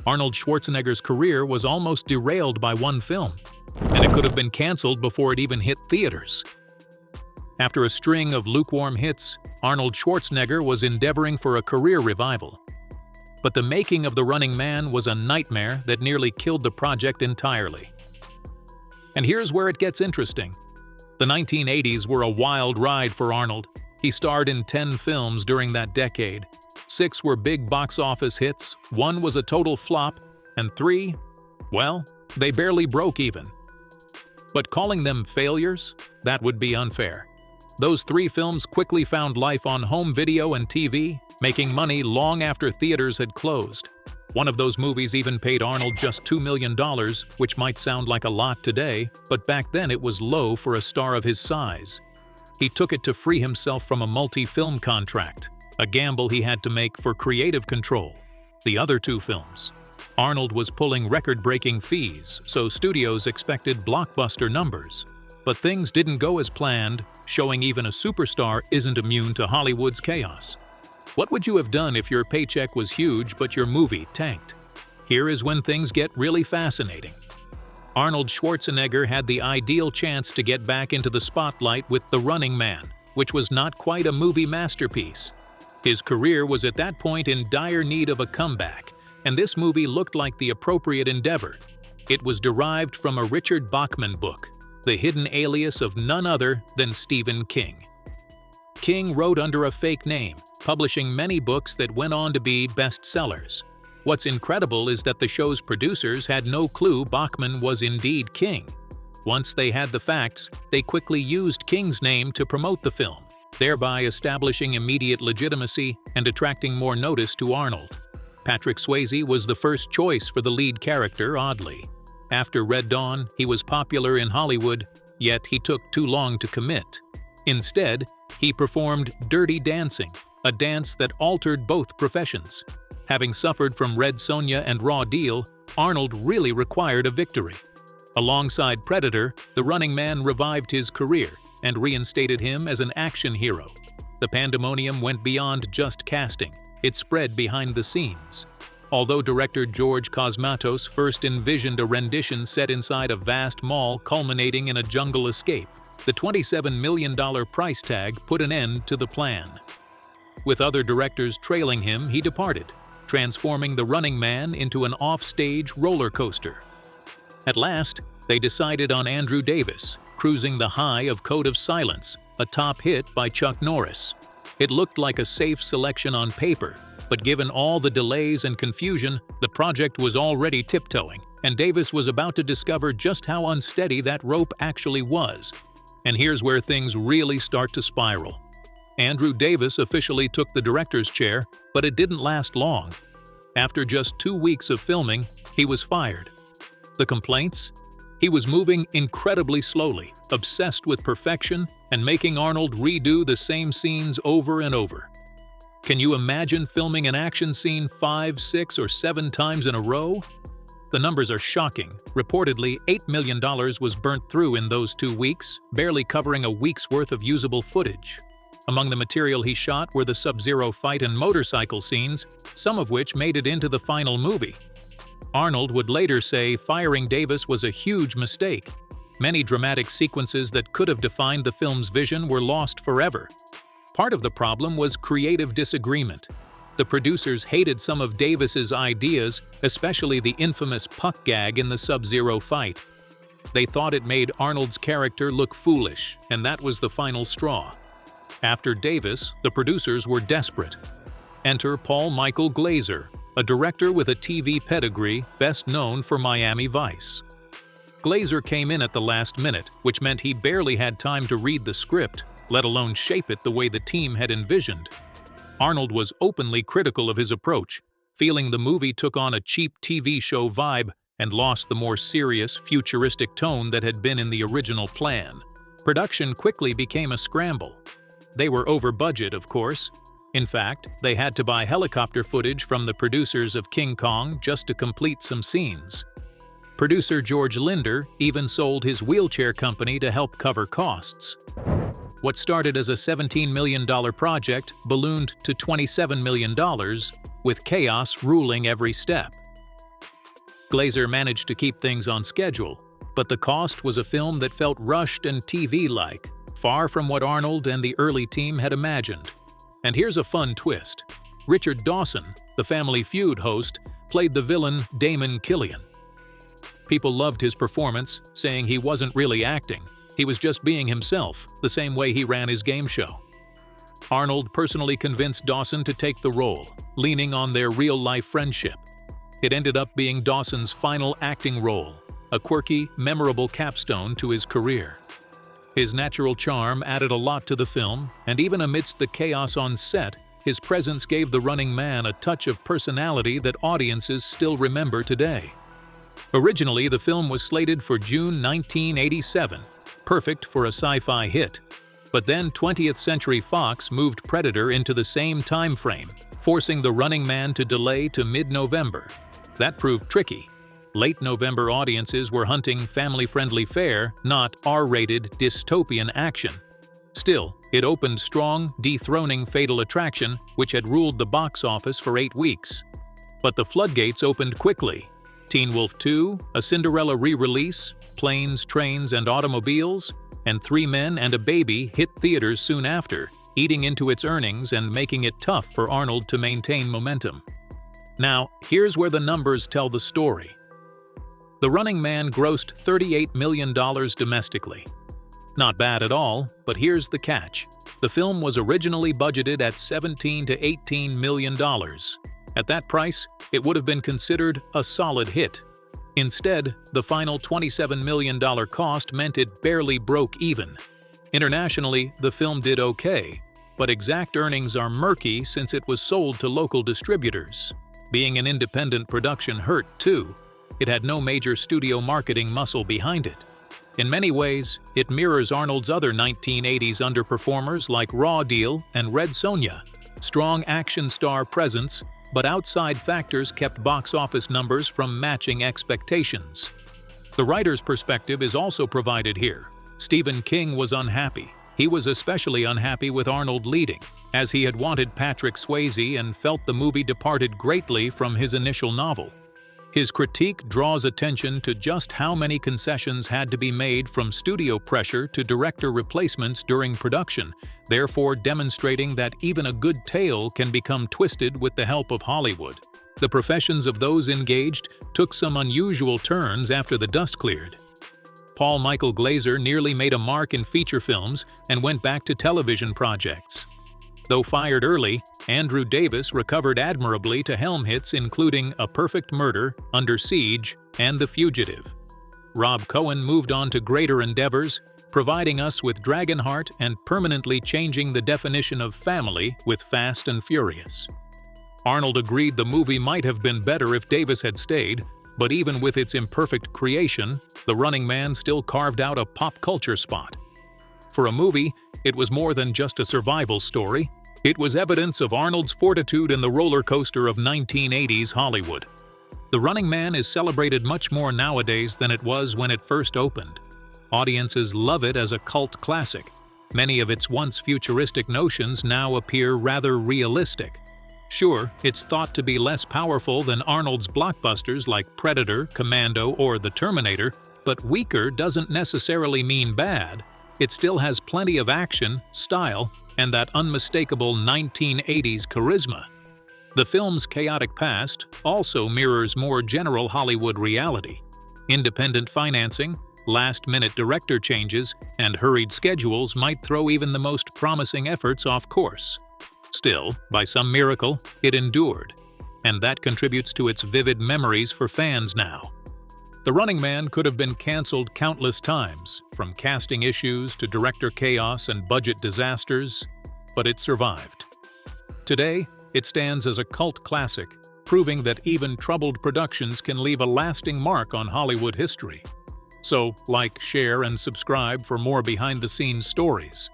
Arnold Schwarzenegger's career was almost derailed by one film, and it could have been canceled before it even hit theaters. After a string of lukewarm hits, Arnold Schwarzenegger was endeavoring for a career revival. But the making of The Running Man was a nightmare that nearly killed the project entirely. And here's where it gets interesting. The 1980s were a wild ride for Arnold. He starred in 10 films during that decade. 6 were big box office hits, 1 was a total flop, and 3, well, they barely broke even. But calling them failures? That would be unfair. Those 3 films quickly found life on home video and TV, making money long after theaters had closed. One of those movies even paid Arnold just $2 million, which might sound like a lot today, but back then it was low for a star of his size. He took it to free himself from a multi-film contract, a gamble he had to make for creative control. The other 2 films, Arnold was pulling record-breaking fees, so studios expected blockbuster numbers. But things didn't go as planned, showing even a superstar isn't immune to Hollywood's chaos. What would you have done if your paycheck was huge but your movie tanked? Here is when things get really fascinating. Arnold Schwarzenegger had the ideal chance to get back into the spotlight with The Running Man, which was not quite a movie masterpiece. His career was at that point in dire need of a comeback, and this movie looked like the appropriate endeavor. It was derived from a Richard Bachman book, the hidden alias of none other than Stephen King. King wrote under a fake name, publishing many books that went on to be bestsellers. What's incredible is that the show's producers had no clue Bachman was indeed King. Once they had the facts, they quickly used King's name to promote the film, thereby establishing immediate legitimacy and attracting more notice to Arnold. Patrick Swayze was the first choice for the lead character, oddly. After Red Dawn, he was popular in Hollywood, yet he took too long to commit. Instead, he performed Dirty Dancing, a dance that altered both professions. Having suffered from Red Sonja and Raw Deal, Arnold really required a victory. Alongside Predator, The Running Man revived his career and reinstated him as an action hero. The pandemonium went beyond just casting. It spread behind the scenes. Although director George Cosmatos first envisioned a rendition set inside a vast mall culminating in a jungle escape, the $27 million price tag put an end to the plan. With other directors trailing him, he departed, transforming The Running Man into an off-stage roller coaster. At last, they decided on Andrew Davis, cruising the high of Code of Silence, a top hit by Chuck Norris. It looked like a safe selection on paper, but given all the delays and confusion, the project was already tiptoeing, and Davis was about to discover just how unsteady that rope actually was. And here's where things really start to spiral. Andrew Davis officially took the director's chair, but it didn't last long. After just 2 weeks of filming, he was fired. The complaints? He was moving incredibly slowly, obsessed with perfection, and making Arnold redo the same scenes over and over. Can you imagine filming an action scene 5, 6, or 7 times in a row? The numbers are shocking. Reportedly, $8 million was burnt through in those 2 weeks, barely covering a week's worth of usable footage. Among the material he shot were the Sub-Zero fight and motorcycle scenes, some of which made it into the final movie. Arnold would later say firing Davis was a huge mistake. Many dramatic sequences that could have defined the film's vision were lost forever. Part of the problem was creative disagreement. The producers hated some of Davis's ideas, especially the infamous puck gag in the Sub-Zero fight. They thought it made Arnold's character look foolish, and that was the final straw. After Davis, the producers were desperate. Enter Paul Michael Glazer, a director with a TV pedigree best known for Miami Vice. Glazer came in at the last minute, which meant he barely had time to read the script, let alone shape it the way the team had envisioned. Arnold was openly critical of his approach, feeling the movie took on a cheap TV show vibe and lost the more serious, futuristic tone that had been in the original plan. Production quickly became a scramble. They were over budget, of course. In fact, they had to buy helicopter footage from the producers of King Kong just to complete some scenes. Producer George Linder even sold his wheelchair company to help cover costs. What started as a $17 million project ballooned to $27 million, with chaos ruling every step. Glazer managed to keep things on schedule, but the cost was a film that felt rushed and TV-like, far from what Arnold and the early team had imagined. And here's a fun twist. Richard Dawson, the Family Feud host, played the villain Damon Killian. People loved his performance, saying he wasn't really acting. He was just being himself, the same way he ran his game show. Arnold personally convinced Dawson to take the role, leaning on their real-life friendship. It ended up being Dawson's final acting role, a quirky, memorable capstone to his career. His natural charm added a lot to the film, and even amidst the chaos on set, his presence gave the Running Man a touch of personality that audiences still remember today. Originally, the film was slated for June 1987, perfect for a sci-fi hit. But then 20th Century Fox moved Predator into the same time frame, forcing the Running Man to delay to mid-November. That proved tricky. Late November audiences were hunting family-friendly fare, not R-rated dystopian action. Still, it opened strong, dethroning Fatal Attraction, which had ruled the box office for 8 weeks. But the floodgates opened quickly. Teen Wolf 2, a Cinderella re-release, Planes, Trains, and Automobiles, and Three Men and a Baby hit theaters soon after, eating into its earnings and making it tough for Arnold to maintain momentum. Now, here's where the numbers tell the story. The Running Man grossed $38 million domestically. Not bad at all, but here's the catch. The film was originally budgeted at $17 to $18 million. At that price, it would have been considered a solid hit. Instead, the final $27 million cost meant it barely broke even. Internationally, the film did okay, but exact earnings are murky since it was sold to local distributors. Being an independent production hurt too. It had no major studio marketing muscle behind it. In many ways, it mirrors Arnold's other 1980s underperformers like Raw Deal and Red Sonja. Strong action star presence, but outside factors kept box office numbers from matching expectations. The writer's perspective is also provided here. Stephen King was unhappy. He was especially unhappy with Arnold leading, as he had wanted Patrick Swayze and felt the movie departed greatly from his initial novel. His critique draws attention to just how many concessions had to be made from studio pressure to director replacements during production, therefore demonstrating that even a good tale can become twisted with the help of Hollywood. The professions of those engaged took some unusual turns after the dust cleared. Paul Michael Glazer nearly made a mark in feature films and went back to television projects. Though fired early, Andrew Davis recovered admirably to helm hits including A Perfect Murder, Under Siege, and The Fugitive. Rob Cohen moved on to greater endeavors, providing us with Dragonheart and permanently changing the definition of family with Fast and Furious. Arnold agreed the movie might have been better if Davis had stayed, but even with its imperfect creation, The Running Man still carved out a pop culture spot. For a movie, it was more than just a survival story. It was evidence of Arnold's fortitude in the roller coaster of 1980s Hollywood. The Running Man is celebrated much more nowadays than it was when it first opened. Audiences love it as a cult classic. Many of its once futuristic notions now appear rather realistic. Sure, it's thought to be less powerful than Arnold's blockbusters like Predator, Commando, or The Terminator, but weaker doesn't necessarily mean bad. It still has plenty of action, style, and that unmistakable 1980s charisma. The film's chaotic past also mirrors more general Hollywood reality. Independent financing, last-minute director changes, and hurried schedules might throw even the most promising efforts off course. Still, by some miracle, it endured, and that contributes to its vivid memories for fans now. The Running Man could have been canceled countless times, from casting issues to director chaos and budget disasters, but it survived. Today, it stands as a cult classic, proving that even troubled productions can leave a lasting mark on Hollywood history. So, like, share, and subscribe for more behind-the-scenes stories.